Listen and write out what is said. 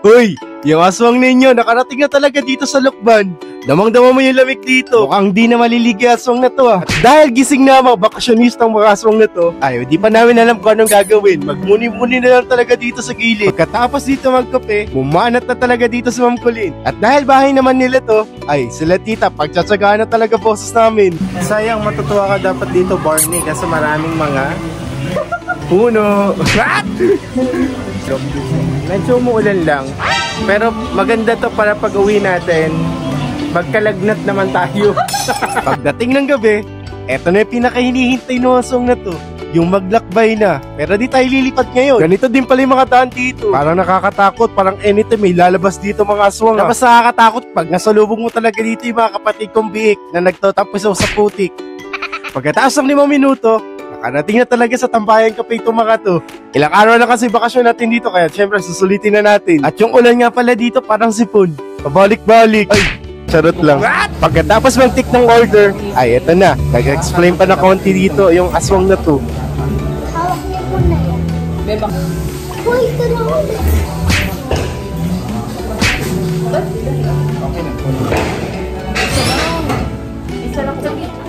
Hoy, yung aswang ninyo, nakarating na talaga dito sa Lukban. Damang-dama mo yung lamig dito. Mukhang di na maliligi aswang na to ah. At dahil gising na mga bakasyonistang mga aswang na to, ay di pa namin alam kung anong gagawin. Magmuni-muni na lang talaga dito sa gilid. Pagkatapos dito magkape, bumanat na talaga dito sa Ma'am Colleen. At dahil bahay naman nila to, ay sila tita, pagtsatsagaan na talaga boses namin. Sayang matutuwa ka dapat dito, Barney, kasi maraming mga puno. Medyo umuulan lang. Pero maganda to para pag uwi natin, magkalagnat naman tayo. Pagdating ng gabi, eto na yung pinakahinihintay ng aswang na to. Yung maglakbay na. Pero di tayo lilipat ngayon. Ganito din pala yung mga daan dito. Parang nakakatakot. Parang anytime may lalabas dito mga aswang. Tapos nakakatakot pag nasalubong mo talaga dito yung mga kapatid kong biik na nagtatapos sa putik. Pagkatapos ng 5 minuto, nakarating na talaga sa tambayan kape itong mga to. Ilang araw na kasi bakasyon natin dito kaya syempre susulitin na natin. At yung ulan nga pala dito parang sipon. Pabalik-balik. Ay, charot lang. Pagkatapos mag-tick ng order, ay eto na. Nag-explain pa na konti dito yung aswang na to. Hawak niyo po na yan. Beba. Uy, ito na ako. Isa lang sa gitna.